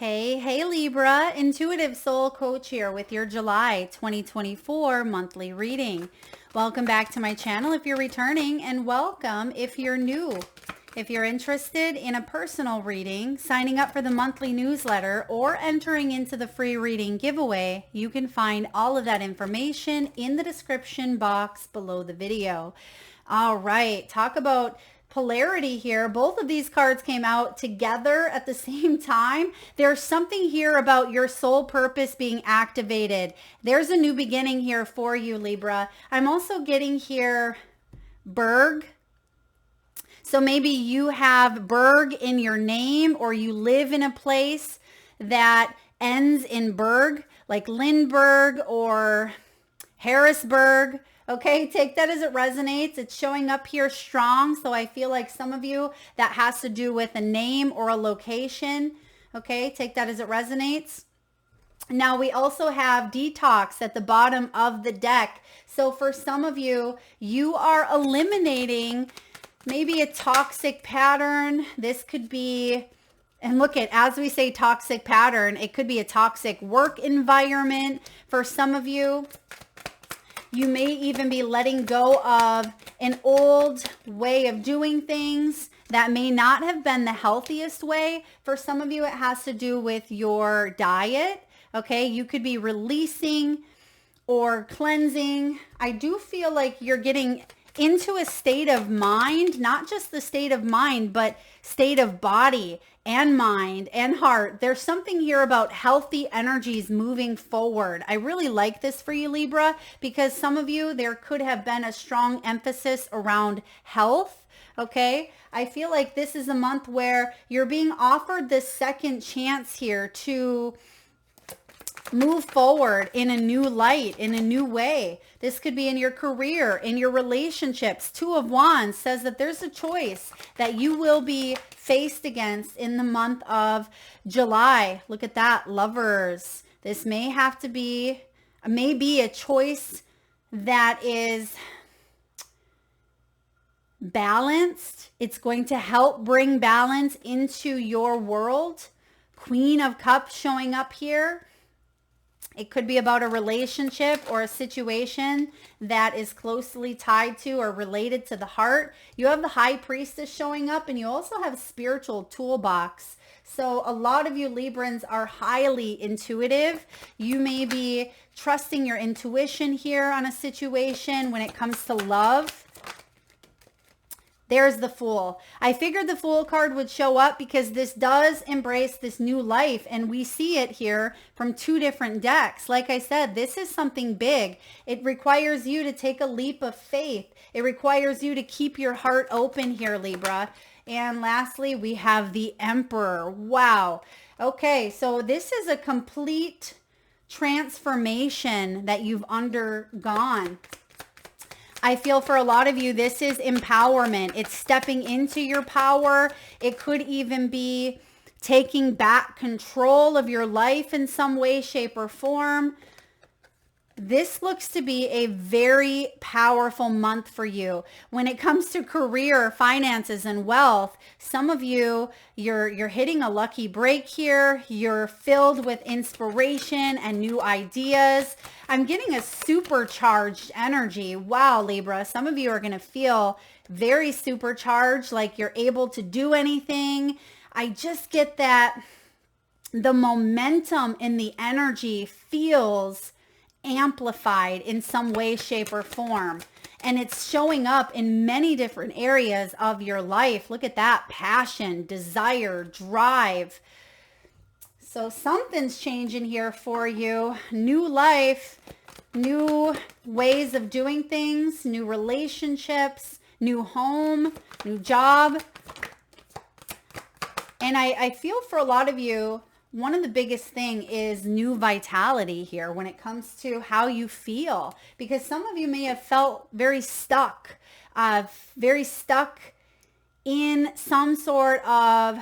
Hey Libra, Intuitive Soul Coach here with your July 2024 monthly reading. Welcome back to my channel if you're returning, and welcome if you're new. If you're interested in a personal reading, signing up for the monthly newsletter, or entering into the free reading giveaway, you can find all of that information in the description box below the video. All right, talk about polarity here. Both of these cards came out together at the same time. There's something here about your soul purpose being activated. There's a new beginning here for you, Libra. I'm also getting here Berg. So maybe you have Berg in your name, or you live in a place that ends in Berg, like Lindbergh or Harrisburg. Okay, take that as it resonates. It's showing up here strong. So I feel like some of you, that has to do with a name or a location. Okay, take that as it resonates. Now we also have Detox at the bottom of the deck. So for some of you, you are eliminating maybe a toxic pattern. This could be, and look at, as we say toxic pattern, it could be a toxic work environment for some of you. You may even be letting go of an old way of doing things that may not have been the healthiest way. For some of you, it has to do with your diet. Okay, you could be releasing or cleansing. I do feel like you're getting into a state of mind, not just the state of mind, but state of body and mind and heart. There's something here about healthy energies moving forward. I really like this for you, Libra, because some of you, there could have been a strong emphasis around health. Okay, I feel like this is a month where you're being offered this second chance here to move forward in a new light, in a new way. This could be in your career, in your relationships. Two of Wands says that there's a choice that you will be faced against in the month of July. Look at that, Lovers. This may be a choice that is balanced. It's going to help bring balance into your world. Queen of Cups showing up here. It could be about a relationship or a situation that is closely tied to or related to the heart. You have the High Priestess showing up, and you also have Spiritual Toolbox. So a lot of you Librans are highly intuitive. You may be trusting your intuition here on a situation when it comes to love. There's the Fool. I figured the Fool card would show up because this does embrace this new life, and we see it here from two different decks. Like I said, this is something big. It requires you to take a leap of faith. It requires you to keep your heart open here, Libra. And lastly, we have the Emperor. Wow. Okay, so this is a complete transformation that you've undergone. I feel for a lot of you, this is empowerment. It's stepping into your power. It could even be taking back control of your life in some way, shape, or form. This looks to be a very powerful month for you. When it comes to career, finances, and wealth, some of you, you're hitting a lucky break here. You're filled with inspiration and new ideas. I'm getting a supercharged energy. Wow, Libra. Some of you are going to feel very supercharged, like you're able to do anything. I just get that the momentum in the energy feels amplified in some way, shape, or form. And it's showing up in many different areas of your life. Look at that. Passion, desire, drive. So something's changing here for you. New life, new ways of doing things, new relationships, new home, new job. And I feel for a lot of you, one of the biggest thing is new vitality here when it comes to how you feel, because some of you may have felt very stuck in some sort of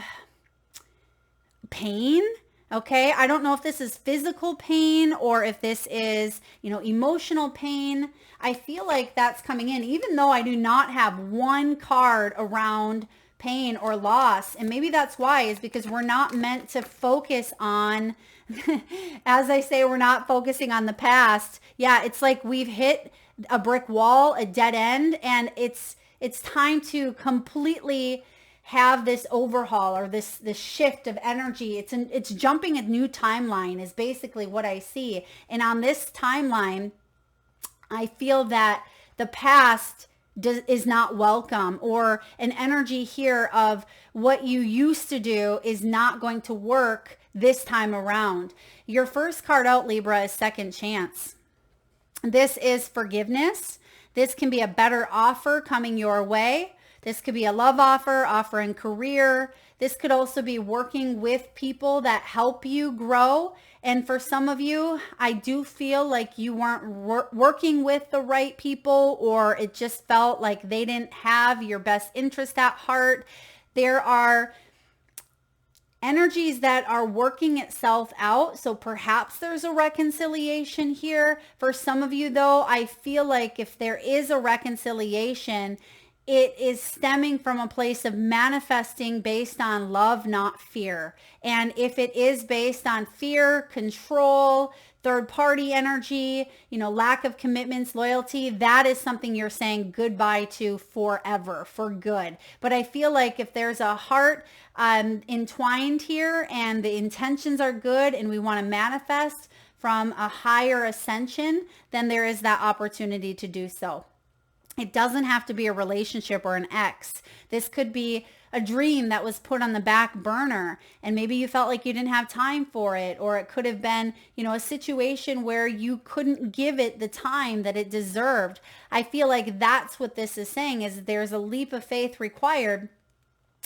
pain. Okay, I don't know if this is physical pain or if this is, emotional pain. I feel like that's coming in, even though I do not have one card around pain or loss. And maybe that's why, is because we're not meant to focus on, as I say, we're not focusing on the past. Yeah, it's like we've hit a brick wall, a dead end, and it's time to completely have this overhaul, or this shift of energy. It's jumping a new timeline is basically what I see. And on this timeline, I feel that the past is not welcome, or an energy here of what you used to do is not going to work this time around. Your first card out, Libra, is second chance. This is forgiveness. This can be a better offer coming your way. This could be a love offer in career. This could also be working with people that help you grow. And for some of you, I do feel like you weren't working with the right people, or it just felt like they didn't have your best interest at heart. There are energies that are working itself out. So perhaps there's a reconciliation here. For some of you though, I feel like if there is a reconciliation, it is stemming from a place of manifesting based on love, not fear. And if it is based on fear, control, third party energy, lack of commitments, loyalty, that is something you're saying goodbye to forever, for good. But I feel like if there's a heart entwined here and the intentions are good and we want to manifest from a higher ascension, then there is that opportunity to do so. It doesn't have to be a relationship or an ex. This could be a dream that was put on the back burner, and maybe you felt like you didn't have time for it, or it could have been, a situation where you couldn't give it the time that it deserved. I feel like that's what this is saying, is there's a leap of faith required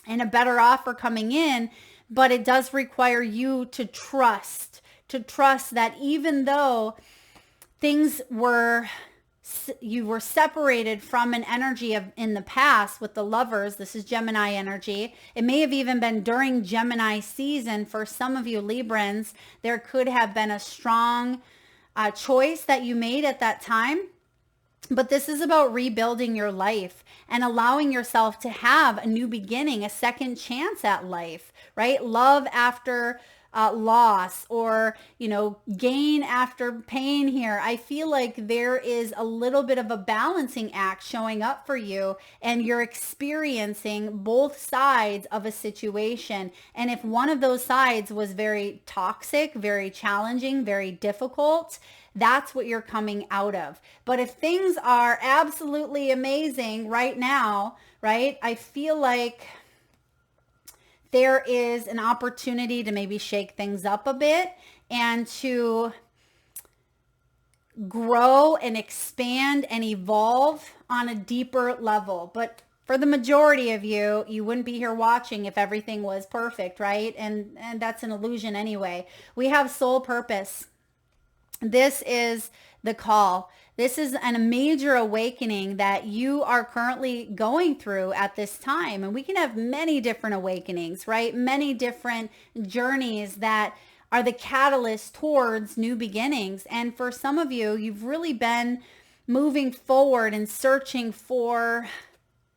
and a better offer coming in, but it does require you to trust that even though you were separated from an energy in the past with the Lovers. This is Gemini energy. It may have even been during Gemini season. For some of you Librans, there could have been a strong choice that you made at that time. But this is about rebuilding your life and allowing yourself to have a new beginning, a second chance at life, right? Love after loss, or gain after pain here. I feel like there is a little bit of a balancing act showing up for you, and you're experiencing both sides of a situation. And if one of those sides was very toxic, very challenging, very difficult, that's what you're coming out of. But if things are absolutely amazing right now, right, I feel like there is an opportunity to maybe shake things up a bit and to grow and expand and evolve on a deeper level. But for the majority of you, you wouldn't be here watching if everything was perfect, right? And that's an illusion anyway. We have soul purpose. This is the call. This is a major awakening that you are currently going through at this time. And we can have many different awakenings, right? Many different journeys that are the catalyst towards new beginnings. And for some of you, you've really been moving forward and searching for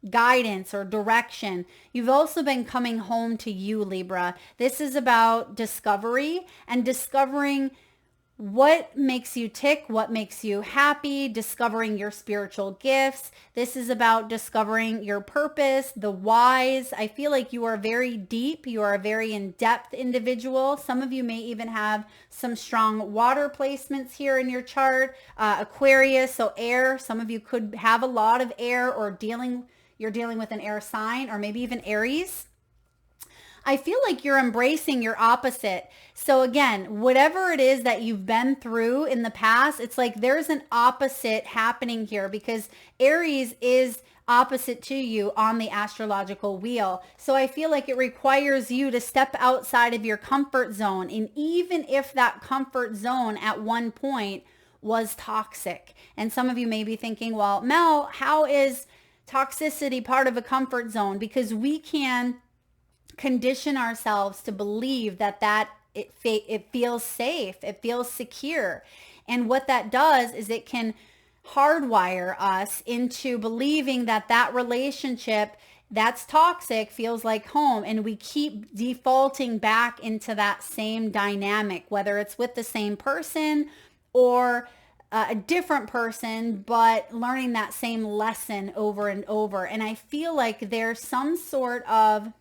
guidance or direction. You've also been coming home to you, Libra. This is about discovery and discovering what makes you tick, what makes you happy, discovering your spiritual gifts. This is about discovering your purpose, the whys. I feel like you are very deep. You are a very in-depth individual. Some of you may even have some strong water placements here in your chart. Aquarius, so air. Some of you could have a lot of air, or you're dealing with an air sign, or maybe even Aries. I feel like you're embracing your opposite. So again, whatever it is that you've been through in the past, it's like there's an opposite happening here, because Aries is opposite to you on the astrological wheel. So I feel like it requires you to step outside of your comfort zone. And even if that comfort zone at one point was toxic, and some of you may be thinking, well, Mel, how is toxicity part of a comfort zone? Because we can condition ourselves to believe that it feels safe, it feels secure. And what that does is it can hardwire us into believing that relationship That's toxic, feels like home, and we keep defaulting back into that same dynamic, whether it's with the same person or a different person, but learning that same lesson over and over. And I feel like there's some sort of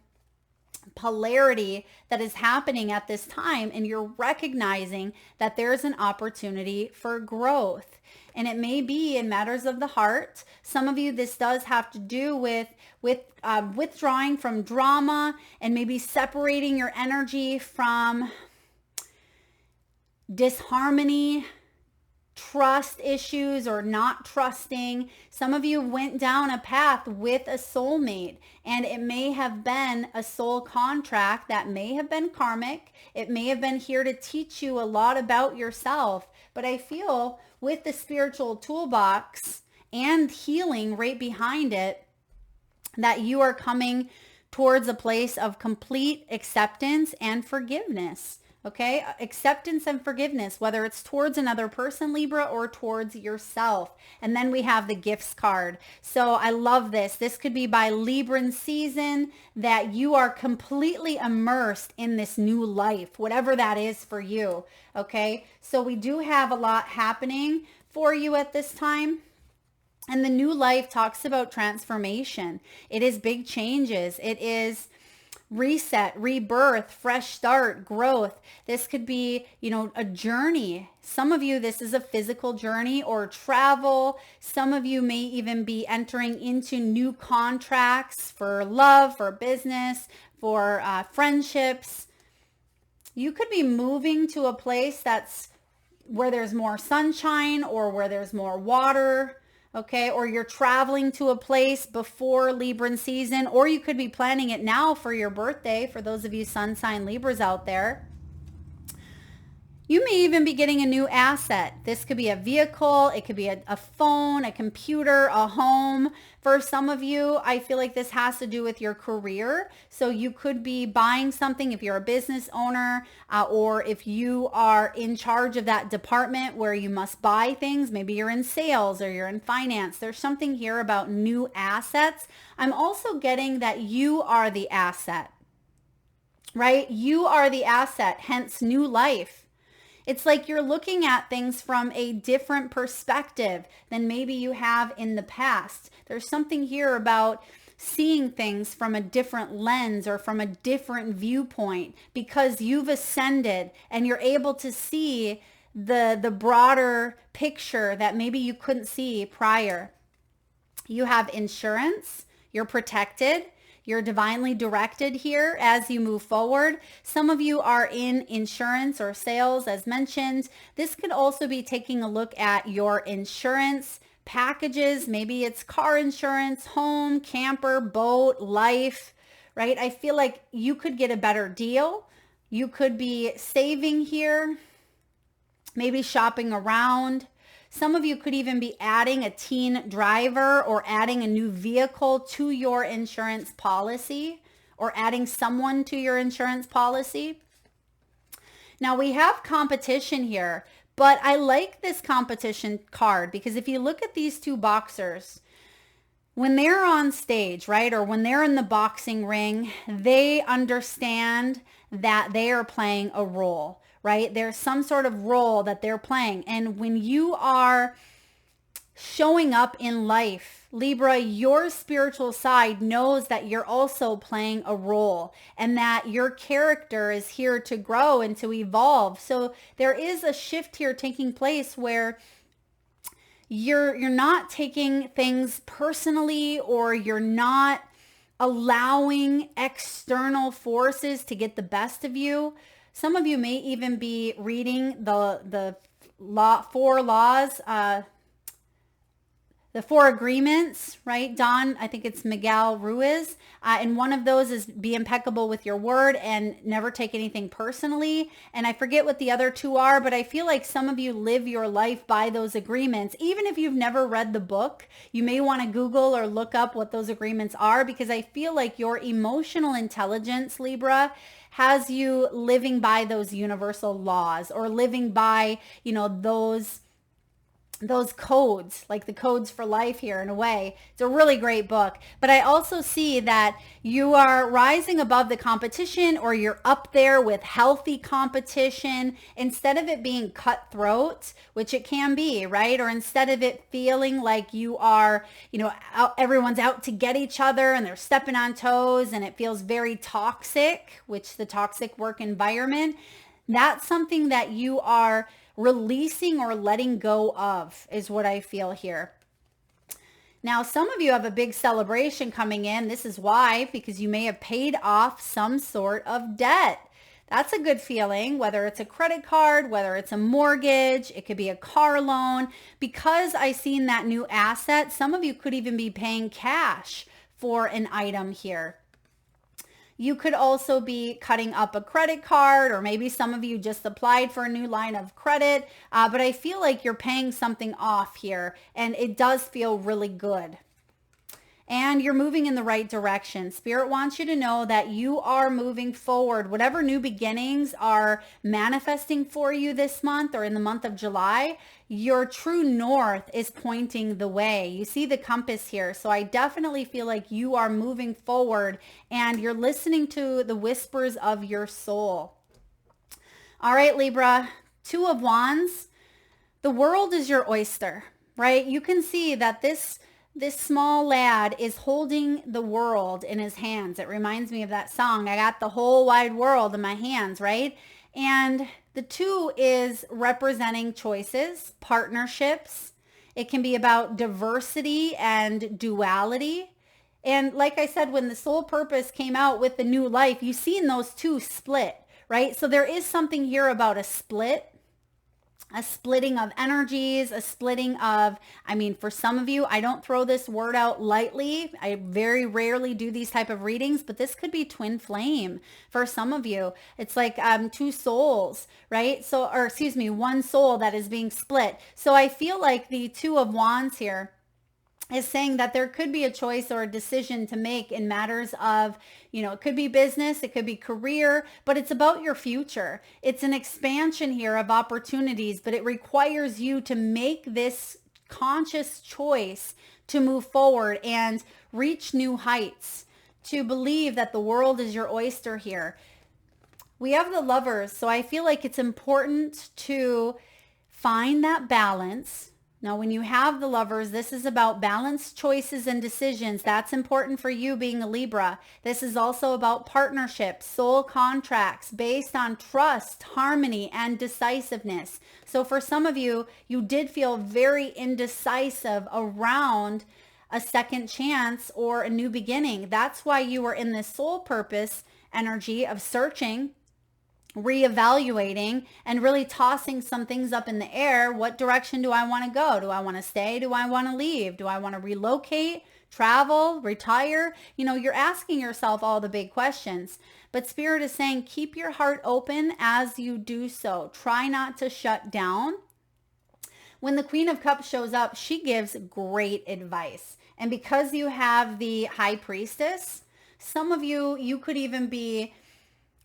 polarity that is happening at this time, and you're recognizing that there's an opportunity for growth. And it may be in matters of the heart. Some of you, this does have to do with withdrawing from drama and maybe separating your energy from disharmony, trust issues, or not trusting. Some of you went down a path with a soulmate, and it may have been a soul contract that may have been karmic. It may have been here to teach you a lot about yourself. But I feel with the spiritual toolbox and healing right behind it, that you are coming towards a place of complete acceptance and forgiveness. Okay, acceptance and forgiveness, whether it's towards another person, Libra, or towards yourself. And then we have the gifts card. So I love this. This could be by Libran season, that you are completely immersed in this new life, whatever that is for you. Okay, so we do have a lot happening for you at this time. And the new life talks about transformation. It is big changes. It is reset, rebirth, fresh start, growth. This could be, a journey. Some of you, this is a physical journey or travel. Some of you may even be entering into new contracts for love, for business, for friendships. You could be moving to a place that's where there's more sunshine or where there's more water. Okay, or you're traveling to a place before Libran season, or you could be planning it now for your birthday, for those of you sun sign Libras out there. You may even be getting a new asset. This could be a vehicle, it could be a phone, a computer, a home. For some of you, I feel like this has to do with your career. So you could be buying something if you're a business owner, or if you are in charge of that department where you must buy things. Maybe you're in sales or you're in finance. There's something here about new assets. I'm also getting that you are the asset, right? You are the asset, hence new life. It's like you're looking at things from a different perspective than maybe you have in the past. There's something here about seeing things from a different lens or from a different viewpoint because you've ascended and you're able to see the broader picture that maybe you couldn't see prior. You have insurance, you're protected. You're divinely directed here as you move forward. Some of you are in insurance or sales, as mentioned. This could also be taking a look at your insurance packages. Maybe it's car insurance, home, camper, boat, life, right? I feel like you could get a better deal. You could be saving here, maybe shopping around. Some of you could even be adding a teen driver or adding a new vehicle to your insurance policy or adding someone to your insurance policy. Now we have competition here, but I like this competition card because if you look at these two boxers, when they're on stage, right, or when they're in the boxing ring, they understand that they are playing a role. Right? There's some sort of role that they're playing. And when you are showing up in life, Libra, your spiritual side knows that you're also playing a role and that your character is here to grow and to evolve. So there is a shift here taking place where you're not taking things personally, or you're not allowing external forces to get the best of you. Some of you may even be reading the four laws, the four agreements, right? Don, I think it's Miguel Ruiz. And one of those is be impeccable with your word and never take anything personally. And I forget what the other two are, but I feel like some of you live your life by those agreements. Even if you've never read the book, you may want to Google or look up what those agreements are, because I feel like your emotional intelligence, Libra, has you living by those universal laws or living by, those those codes, like the codes for life here in a way. It's a really great book. But I also see that you are rising above the competition, or you're up there with healthy competition, instead of it being cutthroat, which it can be, right? Or instead of it feeling like you are, everyone's out to get each other and they're stepping on toes and it feels very toxic, which the toxic work environment, that's something that you are releasing or letting go of, is what I feel here. Now, some of you have a big celebration coming in. This is why, because you may have paid off some sort of debt. That's a good feeling, whether it's a credit card, whether it's a mortgage, it could be a car loan. Because I seen that new asset, some of you could even be paying cash for an item here. You could also be cutting up a credit card, or maybe some of you just applied for a new line of credit, but I feel like you're paying something off here, and it does feel really good. And you're moving in the right direction. Spirit wants you to know that you are moving forward. Whatever new beginnings are manifesting for you this month or in the month of July, your true north is pointing the way. You see the compass here. So I definitely feel like you are moving forward and you're listening to the whispers of your soul. All right, Libra, 2 of Wands. The world is your oyster, right? You can see that this small lad is holding the world in his hands. It reminds me of that song, I got the whole wide world in my hands, right? And the 2 is representing choices, partnerships. It can be about diversity and duality. And like I said, when the soul purpose came out with the new life, you've seen those 2 split, right? So there is something here about a split. A splitting of energies, a splitting of, for some of you, I don't throw this word out lightly. I very rarely do these type of readings, but this could be twin flame for some of you. It's like 2 souls, right? So, or excuse me, 1 soul that is being split. So I feel like the 2 of Wands here is saying that there could be a choice or a decision to make in matters of, it could be business, it could be career, but it's about your future. It's an expansion here of opportunities, but it requires you to make this conscious choice to move forward and reach new heights, to believe that the world is your oyster here. We have the Lovers, so I feel like it's important to find that balance. Now, when you have the Lovers, this is about balanced choices and decisions. That's important for you being a Libra. This is also about partnerships, soul contracts based on trust, harmony, and decisiveness. So for some of you, you did feel very indecisive around a second chance or a new beginning. That's why you were in this soul purpose energy of searching, reevaluating, and really tossing some things up in the air. What direction do I want to go? Do I want to stay? Do I want to leave? Do I want to relocate, travel, retire? You're asking yourself all the big questions. But Spirit is saying, keep your heart open as you do so. Try not to shut down. When the Queen of Cups shows up, she gives great advice. And because you have the High Priestess, some of you could even be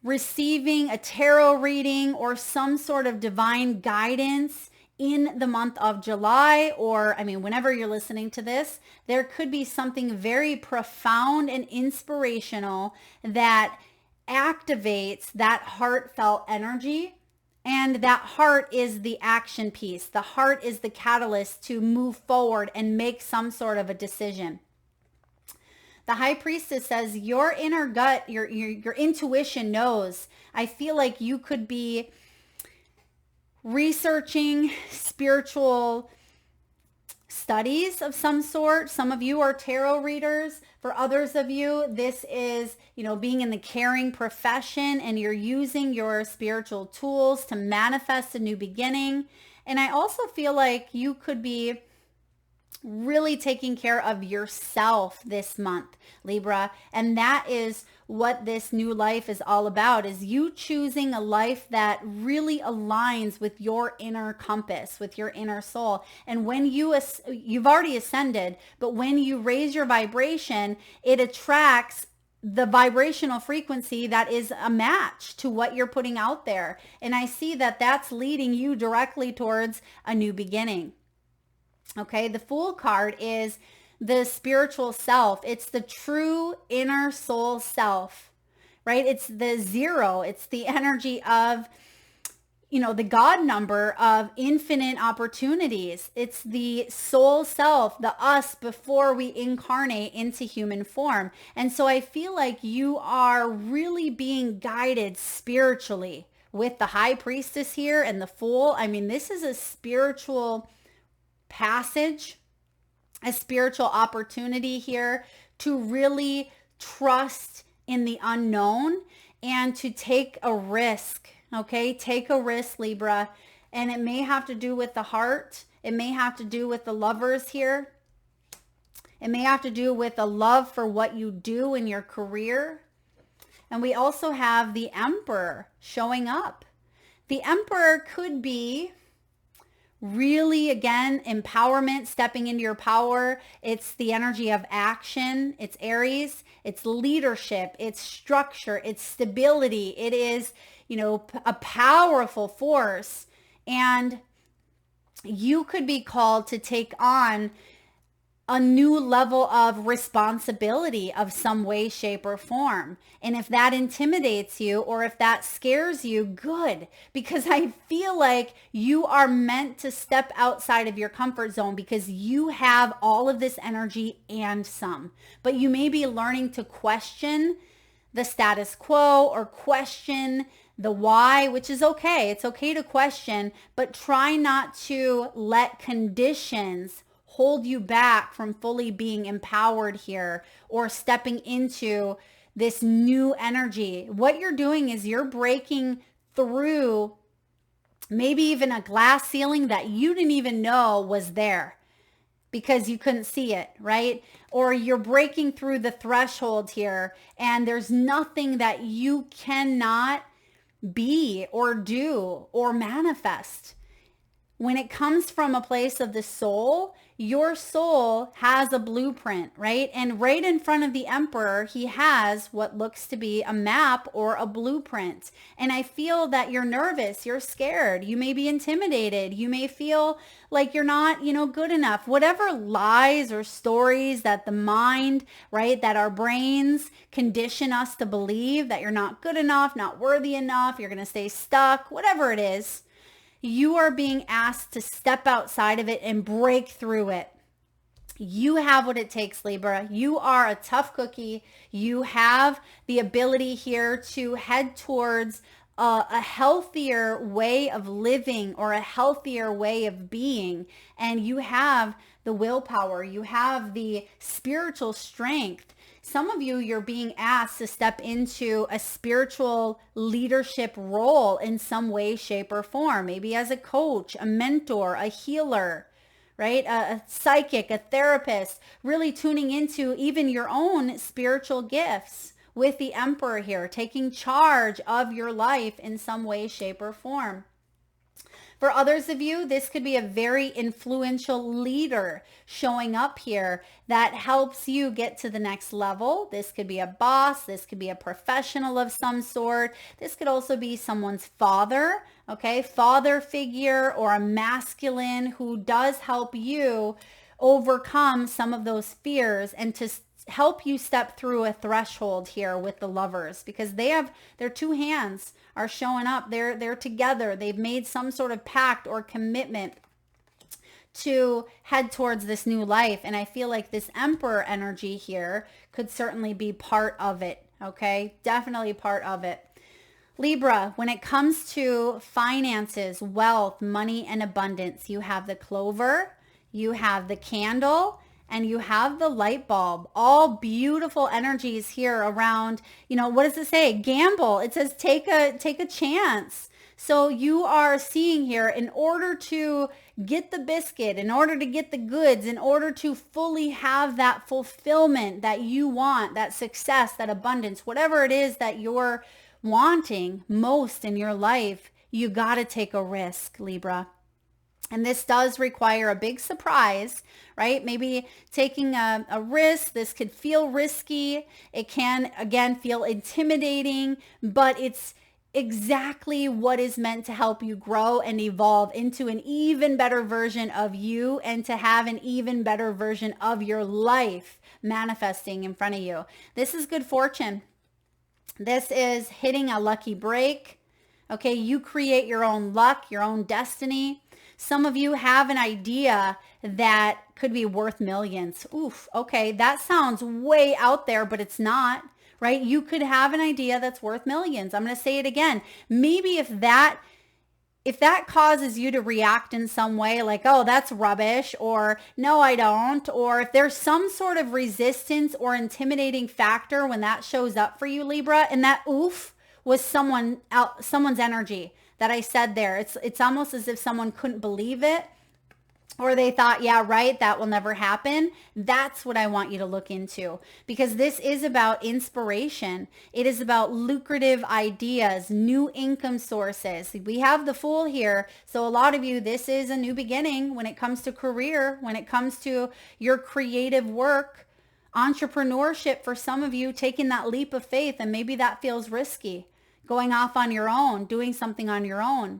receiving a tarot reading or some sort of divine guidance in the month of July, or whenever you're listening to this, there could be something very profound and inspirational that activates that heartfelt energy. And that heart is the action piece. The heart is the catalyst to move forward and make some sort of a decision. The High Priestess says your inner gut, your intuition knows. I feel like you could be researching spiritual studies of some sort. Some of you are tarot readers. For others of you, this is, being in the caring profession, and you're using your spiritual tools to manifest a new beginning. And I also feel like you could be really taking care of yourself this month, Libra. And that is what this new life is all about, is you choosing a life that really aligns with your inner compass, with your inner soul. And when you've already ascended, but when you raise your vibration, it attracts the vibrational frequency that is a match to what you're putting out there. And I see that that's leading you directly towards a new beginning. Okay, the Fool card is the spiritual self. It's the true inner soul self, right? It's the zero. It's the energy of, the God number of infinite opportunities. It's the soul self, the us before we incarnate into human form. And so I feel like you are really being guided spiritually with the High Priestess here and the Fool. I mean, this is a spiritual passage, a spiritual opportunity here to really trust in the unknown and to take a risk. Okay, take a risk, Libra. And it may have to do with the heart. It may have to do with the lovers here. It may have to do with a love for what you do in your career. And we also have the Emperor showing up. The Emperor could be really, again, empowerment, stepping into your power. It's the energy of action. It's Aries. It's leadership. It's structure. It's stability. It is, a powerful force. And you could be called to take on a new level of responsibility of some way, shape, or form. And if that intimidates you or if that scares you, good, because I feel like you are meant to step outside of your comfort zone because you have all of this energy and some. But you may be learning to question the status quo or question the why, which is okay. It's okay to question, but try not to let conditions hold you back from fully being empowered here or stepping into this new energy. What you're doing is you're breaking through maybe even a glass ceiling that you didn't even know was there because you couldn't see it, right? Or you're breaking through the threshold here and there's nothing that you cannot be or do or manifest. When it comes from a place of the soul, your soul has a blueprint, right? And right in front of the Emperor, he has what looks to be a map or a blueprint. And I feel that you're nervous, you're scared, you may be intimidated, you may feel like you're not, good enough. Whatever lies or stories that the mind, right, that our brains condition us to believe that you're not good enough, not worthy enough, you're going to stay stuck, whatever it is. You are being asked to step outside of it and break through it. You have what it takes, Libra. You are a tough cookie. You have the ability here to head towards a healthier way of living or a healthier way of being. And you have the willpower. You have the spiritual strength. Some of you, you're being asked to step into a spiritual leadership role in some way, shape, or form. Maybe as a coach, a mentor, a healer, right? A psychic, a therapist, really tuning into even your own spiritual gifts with the Emperor here, taking charge of your life in some way, shape, or form. For others of you, this could be a very influential leader showing up here that helps you get to the next level. This could be a boss. This could be a professional of some sort. This could also be someone's father, okay? Father figure or a masculine who does help you overcome some of those fears and to help you step through a threshold here with the lovers because they have their two hands are showing up. They're together. They've made some sort of pact or commitment to head towards this new life. And I feel like this Emperor energy here could certainly be part of it. Okay, definitely part of it. Libra, when it comes to finances, wealth, money, and abundance, you have the clover, you have the candle, and you have the light bulb. All beautiful energies here around, what does it say? Gamble. It says take a chance. So you are seeing here, in order to get the biscuit, in order to get the goods, in order to fully have that fulfillment that you want, that success, that abundance, whatever it is that you're wanting most in your life, you got to take a risk, Libra. And this does require a big surprise, right? Maybe taking a risk. This could feel risky. It can, again, feel intimidating, but it's exactly what is meant to help you grow and evolve into an even better version of you and to have an even better version of your life manifesting in front of you. This is good fortune. This is hitting a lucky break. Okay, you create your own luck, your own destiny. Some of you have an idea that could be worth millions. Oof, okay, that sounds way out there, but it's not, right? You could have an idea that's worth millions. I'm going to say it again. Maybe if that causes you to react in some way, like, oh, that's rubbish, or no, I don't, or if there's some sort of resistance or intimidating factor when that shows up for you, Libra, and that oof was someone's energy that I said there. It's almost as if someone couldn't believe it, or they thought, yeah, right, that will never happen. That's what I want you to look into, because this is about inspiration. It is about lucrative ideas, new income sources. We have the Fool here. So a lot of you, this is a new beginning when it comes to career, when it comes to your creative work, entrepreneurship. For some of you, taking that leap of faith, and maybe that feels risky, going off on your own, doing something on your own.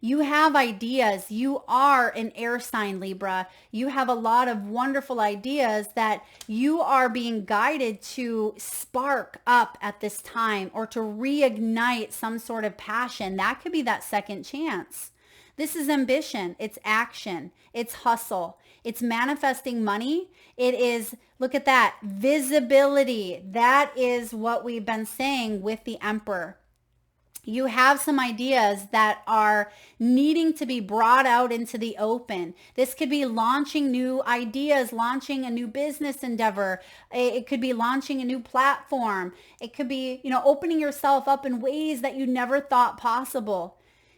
You have ideas. You are an air sign, Libra. You have a lot of wonderful ideas that you are being guided to spark up at this time, or to reignite some sort of passion. That could be that second chance. This is ambition. It's action. It's hustle. It's manifesting money. It is, look at that, visibility. That is what we've been saying with the Emperor. You have some ideas that are needing to be brought out into the open. This could be launching new ideas, launching a new business endeavor. It could be launching a new platform. It could be, opening yourself up in ways that you never thought possible.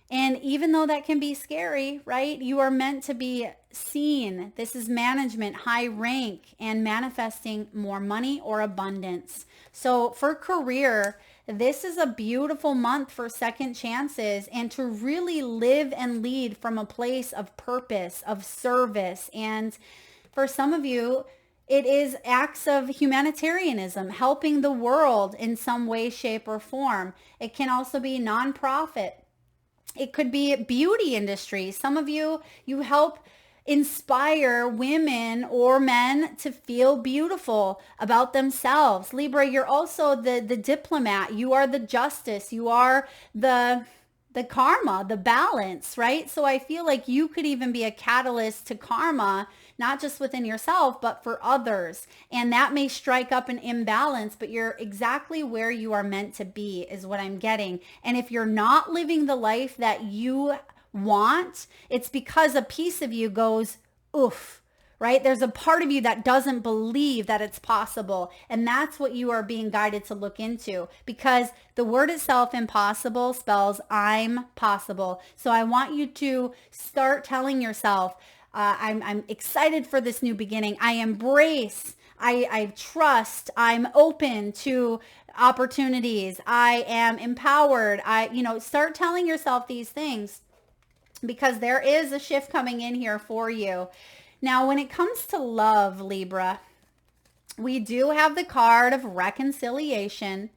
And even though that can be scary, right? You are meant to be seen. This is management, high rank, and manifesting more money or abundance. So for career, this is a beautiful month for second chances and to really live and lead from a place of purpose, of service. And for some of you, it is acts of humanitarianism, helping the world in some way, shape, or form. It can also be nonprofit. It could be beauty industry. Some of you, you help inspire women or men to feel beautiful about themselves. Libra, you're also the diplomat. You are the justice. You are the karma, the balance, right? So I feel like you could even be a catalyst to karma, not just within yourself, but for others. And that may strike up an imbalance, but you're exactly where you are meant to be is what I'm getting. And if you're not living the life that you want, it's because a piece of you goes, oof, right? There's a part of you that doesn't believe that it's possible. And that's what you are being guided to look into, because the word itself, impossible, spells I'm possible. So I want you to start telling yourself, I'm excited for this new beginning. I embrace, I trust, I'm open to opportunities. I am empowered. Start telling yourself these things, because there is a shift coming in here for you. Now, when it comes to love, Libra, we do have the card of reconciliation.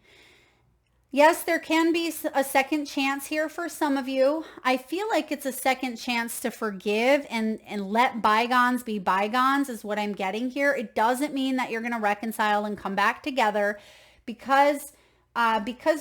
Yes, there can be a second chance here for some of you. I feel like it's a second chance to forgive and let bygones be bygones is what I'm getting here. It doesn't mean that you're going to reconcile and come back together, because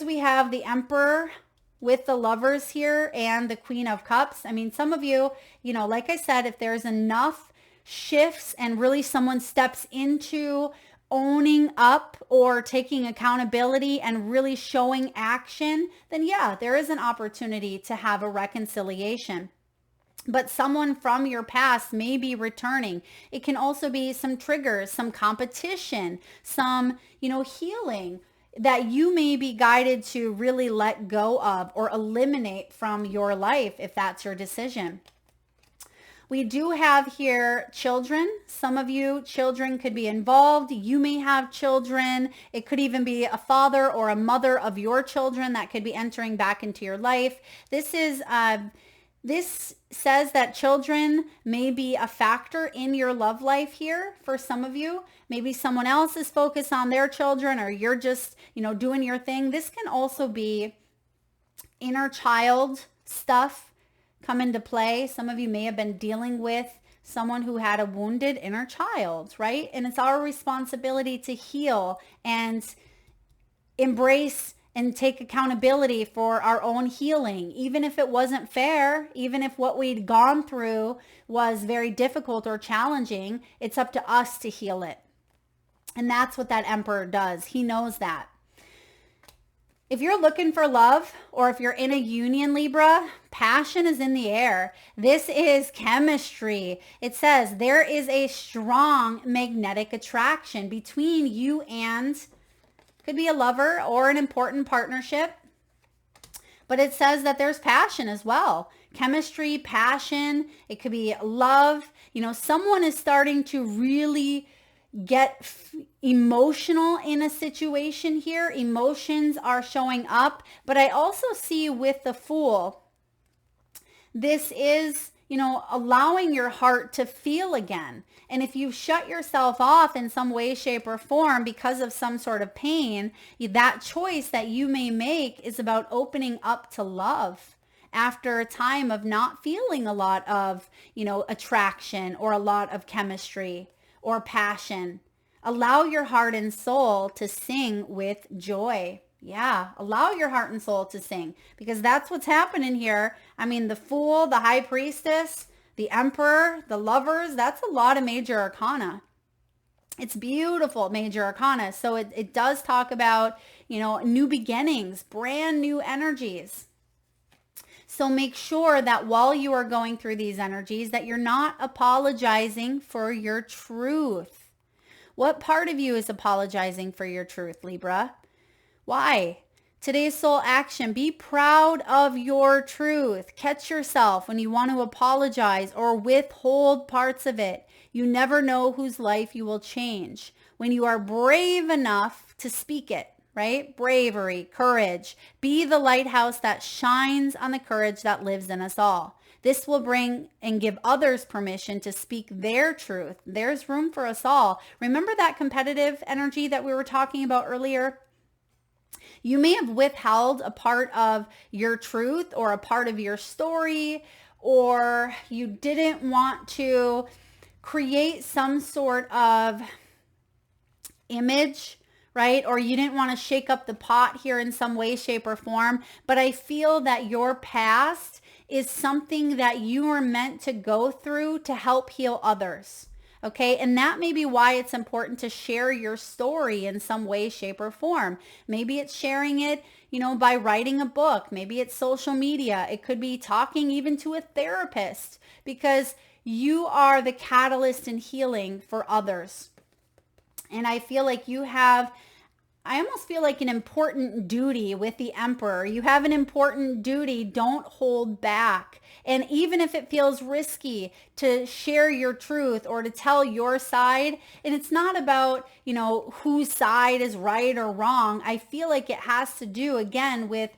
we have the Emperor with the Lovers here and the Queen of Cups. I mean, some of you, like I said, if there's enough shifts and really someone steps into owning up or taking accountability and really showing action, then yeah, there is an opportunity to have a reconciliation. But someone from your past may be returning. It can also be some triggers, some competition, some, healing that you may be guided to really let go of or eliminate from your life if that's your decision. We do have here children. Some of you, children could be involved. You may have children. It could even be a father or a mother of your children that could be entering back into your life. This is This says that children may be a factor in your love life here for some of you. Maybe someone else is focused on their children, or you're just, doing your thing. This can also be inner child stuff come into play. Some of you may have been dealing with someone who had a wounded inner child, right? And it's our responsibility to heal and embrace and take accountability for our own healing, even if it wasn't fair, even if what we'd gone through was very difficult or challenging. It's up to us to heal it. And that's what that Emperor does. He knows that. If you're looking for love, or if you're in a union, Libra, passion is in the air. This is chemistry. It says there is a strong magnetic attraction between you and, could be a lover or an important partnership. But it says that there's passion as well. Chemistry, passion, it could be love. Someone is starting to really get emotional in a situation here. Emotions are showing up. But I also see with the Fool, this is, allowing your heart to feel again. And if you shut yourself off in some way, shape, or form because of some sort of pain, that choice that you may make is about opening up to love after a time of not feeling a lot of, attraction or a lot of chemistry or passion. Allow your heart and soul to sing with joy. Yeah, allow your heart and soul to sing, because that's what's happening here. I mean, the Fool, the High Priestess, the Emperor, the Lovers, that's a lot of major arcana. It's beautiful major arcana. So it does talk about, new beginnings, brand new energies. So make sure that while you are going through these energies, that you're not apologizing for your truth. What part of you is apologizing for your truth, Libra? Why? Today's soul action, be proud of your truth. Catch yourself when you want to apologize or withhold parts of it. You never know whose life you will change when you are brave enough to speak it, right? Bravery, courage. Be the lighthouse that shines on the courage that lives in us all. This will bring and give others permission to speak their truth. There's room for us all. Remember that competitive energy that we were talking about earlier? You may have withheld a part of your truth or a part of your story, or you didn't want to create some sort of image, right? Or you didn't want to shake up the pot here in some way, shape, or form. But I feel that your past is something that you are meant to go through to help heal others. Okay, and that may be why it's important to share your story in some way, shape, or form. Maybe it's sharing it, by writing a book. Maybe it's social media. It could be talking even to a therapist, because you are the catalyst in healing for others. And I feel like I almost feel like an important duty with the Emperor. You have an important duty. Don't hold back. And even if it feels risky to share your truth or to tell your side, and it's not about, whose side is right or wrong. I feel like it has to do, again, with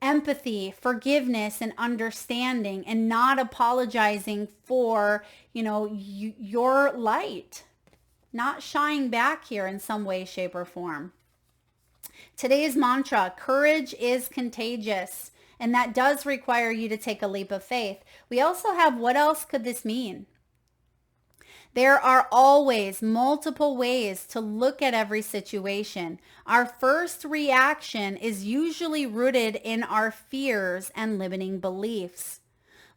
empathy, forgiveness, and understanding, and not apologizing for, your light, not shying back here in some way, shape, or form. Today's mantra, courage is contagious, and that does require you to take a leap of faith. We also have, what else could this mean? There are always multiple ways to look at every situation. Our first reaction is usually rooted in our fears and limiting beliefs.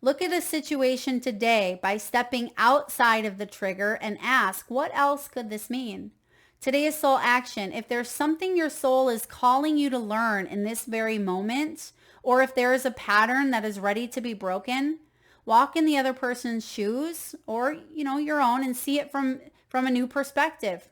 Look at a situation today by stepping outside of the trigger and ask, what else could this mean? Today is soul action. If there's something your soul is calling you to learn in this very moment, or if there is a pattern that is ready to be broken, walk in the other person's shoes or, your own, and see it from a new perspective.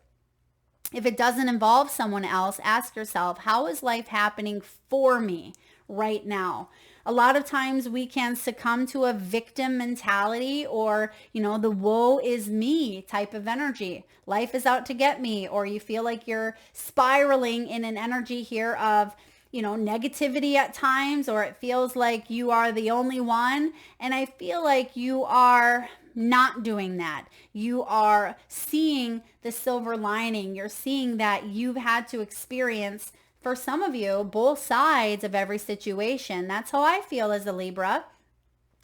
If it doesn't involve someone else, ask yourself, how is life happening for me right now? A lot of times we can succumb to a victim mentality or, the woe is me type of energy. Life is out to get me, or you feel like you're spiraling in an energy here of negativity at times, or it feels like you are the only one. And I feel like you are not doing that. You are seeing the silver lining. You're seeing that you've had to experience, for some of you, both sides of every situation. That's how I feel as a Libra,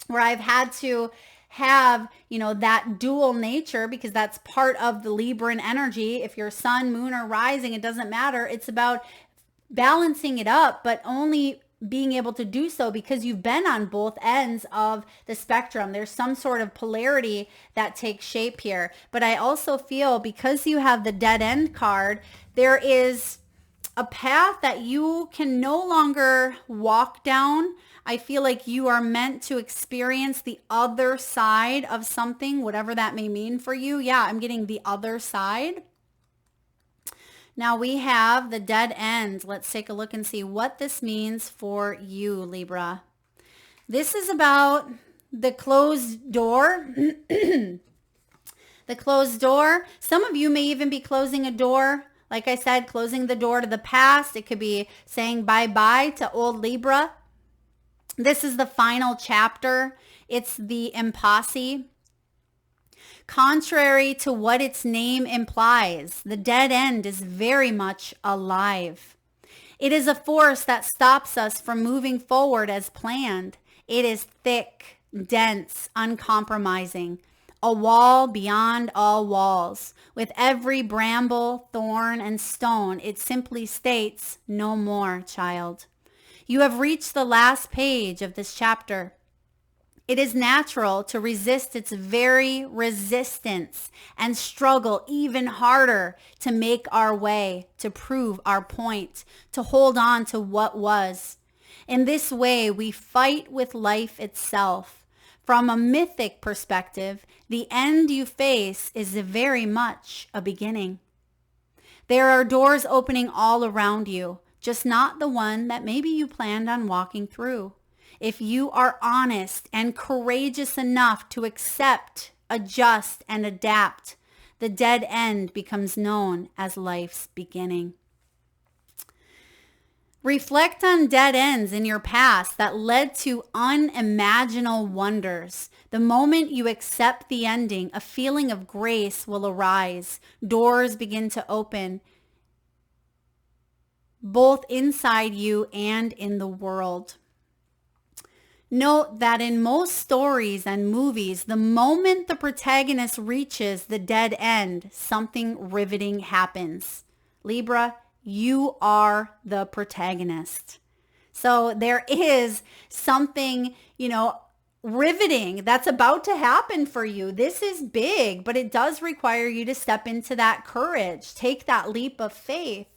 where I've had to have, that dual nature, because that's part of the Libran energy. If you're sun, moon, or rising, it doesn't matter. It's about balancing it up, but only being able to do so because you've been on both ends of the spectrum. There's some sort of polarity that takes shape here. But I also feel, because you have the dead end card, there is a path that you can no longer walk down. I feel like you are meant to experience the other side of something, whatever that may mean for you. Yeah, I'm getting the other side. Now we have the dead end. Let's take a look and see what this means for you, Libra. This is about the closed door. The closed door. Some of you may even be closing a door. Like I said, closing the door to the past. It could be saying bye-bye to old Libra. This is the final chapter. It's the impasse. Contrary to what its name implies, the dead end is very much alive. It is a force that stops us from moving forward as planned. It is thick, dense, uncompromising, a wall beyond all walls. With every bramble, thorn, and stone, it simply states, no more, child. You have reached the last page of this chapter. It is natural to resist its very resistance and struggle even harder to make our way, to prove our point, to hold on to what was. In this way, we fight with life itself. From a mythic perspective, the end you face is very much a beginning. There are doors opening all around you, just not the one that maybe you planned on walking through. If you are honest and courageous enough to accept, adjust, and adapt, the dead end becomes known as life's beginning. Reflect on dead ends in your past that led to unimaginable wonders. The moment you accept the ending, a feeling of grace will arise. Doors begin to open, both inside you and in the world. Note that in most stories and movies, the moment the protagonist reaches the dead end, something riveting happens. Libra, you are the protagonist. So there is something, riveting that's about to happen for you. This is big, but it does require you to step into that courage. Take that leap of faith.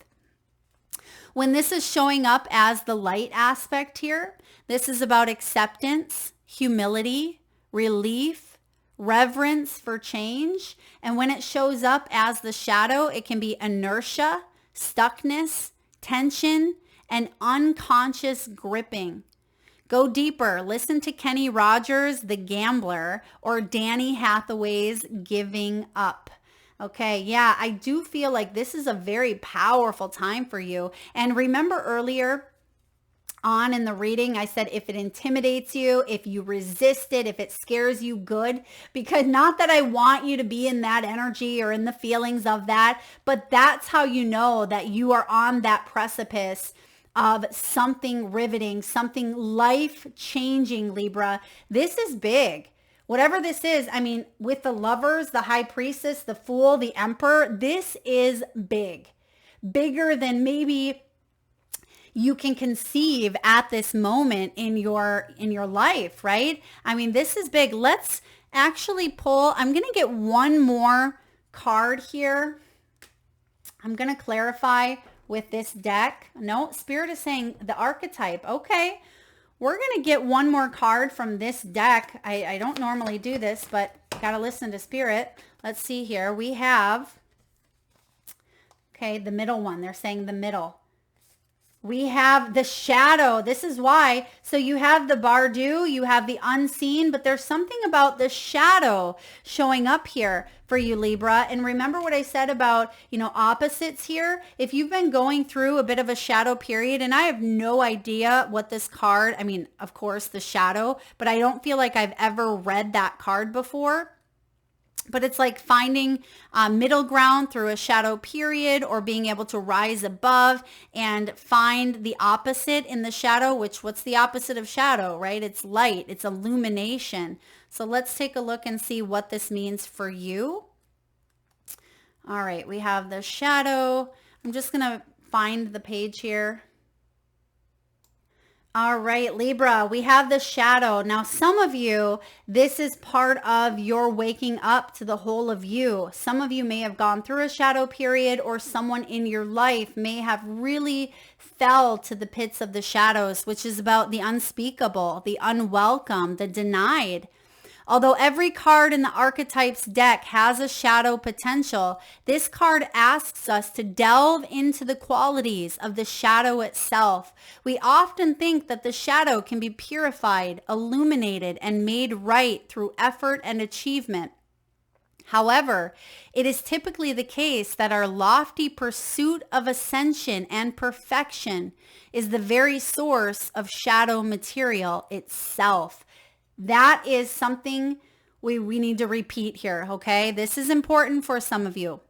When this is showing up as the light aspect here, this is about acceptance, humility, relief, reverence for change. And when it shows up as the shadow, it can be inertia, stuckness, tension, and unconscious gripping. Go deeper. Listen to Kenny Rogers' The Gambler or Danny Hathaway's Giving Up. Okay, yeah, I do feel like this is a very powerful time for you. And remember earlier on in the reading, I said if it intimidates you, if you resist it, if it scares you, good. Because not that I want you to be in that energy or in the feelings of that, but that's how you know that you are on that precipice of something riveting, something life-changing, Libra. This is big. Whatever this is, with the Lovers, the High Priestess, the Fool, the Emperor, this is big. Bigger than maybe you can conceive at this moment in your life, right? This is big. Let's actually pull. I'm going to get one more card here. I'm going to clarify with this deck. No, Spirit is saying the archetype. Okay. We're going to get one more card from this deck. I don't normally do this, but got to listen to Spirit. Let's see here. We have, the middle one. They're saying the middle. We have the shadow. This is why. So you have the bardu, you have the unseen, but there's something about the shadow showing up here for you, Libra. And remember what I said about, opposites here? If you've been going through a bit of a shadow period, and I have no idea what this card, I mean, of course, the shadow, but I don't feel like I've ever read that card before. But it's like finding middle ground through a shadow period, or being able to rise above and find the opposite in the shadow, what's the opposite of shadow, right? It's light, it's illumination. So let's take a look and see what this means for you. All right, we have the shadow. I'm just going to find the page here. All right, Libra, we have the shadow. Now, some of you, this is part of your waking up to the whole of you. Some of you may have gone through a shadow period, or someone in your life may have really fell to the pits of the shadows, which is about the unspeakable, the unwelcome, the denied. Although every card in the Archetypes deck has a shadow potential, this card asks us to delve into the qualities of the shadow itself. We often think that the shadow can be purified, illuminated, and made right through effort and achievement. However, it is typically the case that our lofty pursuit of ascension and perfection is the very source of shadow material itself. That is something we need to repeat here, okay? This is important for some of you.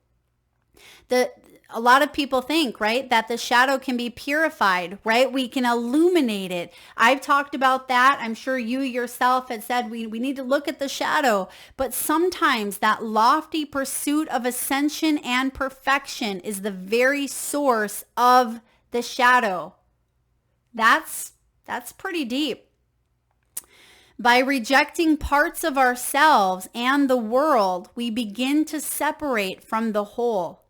A lot of people think, right, that the shadow can be purified, right? We can illuminate it. I've talked about that. I'm sure you yourself had said we need to look at the shadow. But sometimes that lofty pursuit of ascension and perfection is the very source of the shadow. That's pretty deep. By rejecting parts of ourselves and the world, we begin to separate from the whole.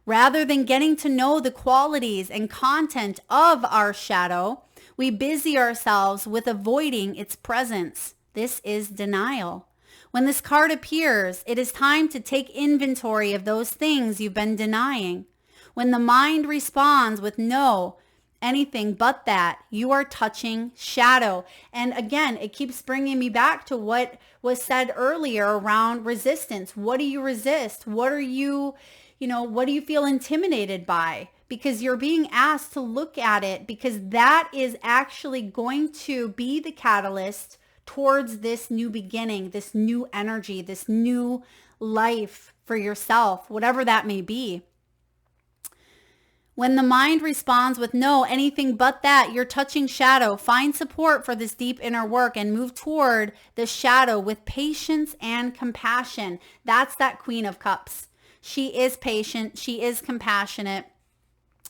Rather than getting to know the qualities and content of our shadow, we busy ourselves with avoiding its presence. This is denial. When this card appears, it is time to take inventory of those things you've been denying. When the mind responds with no, anything but that, you are touching shadow. And again, it keeps bringing me back to what was said earlier around resistance. What do you resist? What do you feel intimidated by? Because you're being asked to look at it, because that is actually going to be the catalyst towards this new beginning, this new energy, this new life for yourself, whatever that may be. When the mind responds with no, anything but that, you're touching shadow. Find support for this deep inner work and move toward the shadow with patience and compassion. That's that Queen of Cups. She is patient. She is compassionate.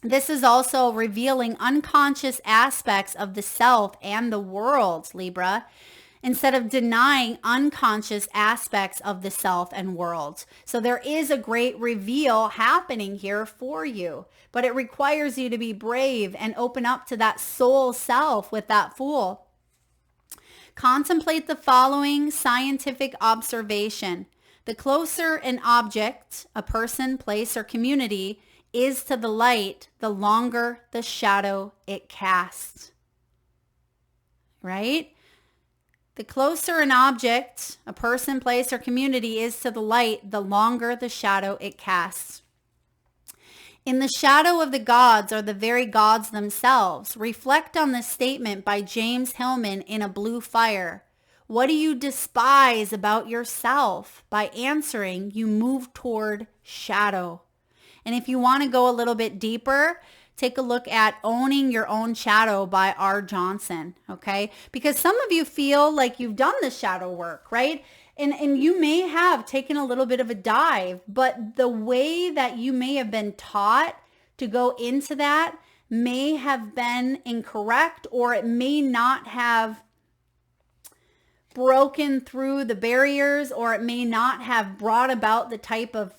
This is also revealing unconscious aspects of the self and the world, Libra, instead of denying unconscious aspects of the self and world. So there is a great reveal happening here for you, but it requires you to be brave and open up to that soul self with that Fool. Contemplate the following scientific observation. The closer an object, a person, place, or community, is to the light, the longer the shadow it casts. Right? The closer an object, a person, place, or community is to the light, the longer the shadow it casts. In the shadow of the gods are the very gods themselves. Reflect on this statement by James Hillman in A Blue Fire. What do you despise about yourself? By answering, you move toward shadow. And if you want to go a little bit deeper, take a look at Owning Your Own Shadow by R. Johnson, okay? Because some of you feel like you've done the shadow work, right? And you may have taken a little bit of a dive, but the way that you may have been taught to go into that may have been incorrect, or it may not have broken through the barriers, or it may not have brought about the type of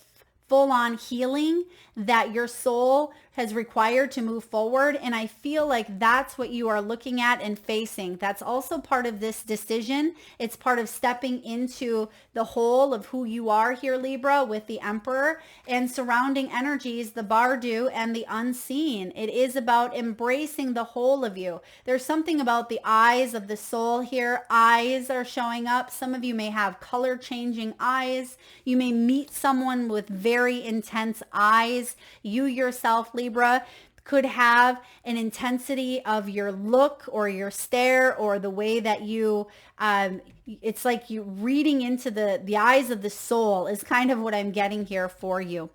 full-on healing that your soul has required to move forward. And I feel like that's what you are looking at and facing. That's also part of this decision. It's part of stepping into the whole of who you are here, Libra, with the Emperor and surrounding energies, the Bardu and the unseen. It is about embracing the whole of you. There's something about the eyes of the soul here. Eyes are showing up. Some of you may have color changing eyes. You may meet someone with very intense eyes. You yourself, Libra, could have an intensity of your look or your stare or the way that you, it's like you reading into the eyes of the soul is kind of what I'm getting here for you.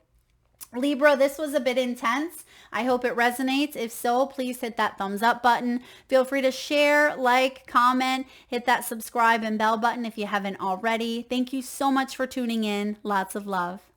Libra, this was a bit intense. I hope it resonates. If so, please hit that thumbs up button. Feel free to share, like, comment, hit that subscribe and bell button if you haven't already. Thank you so much for tuning in. Lots of love.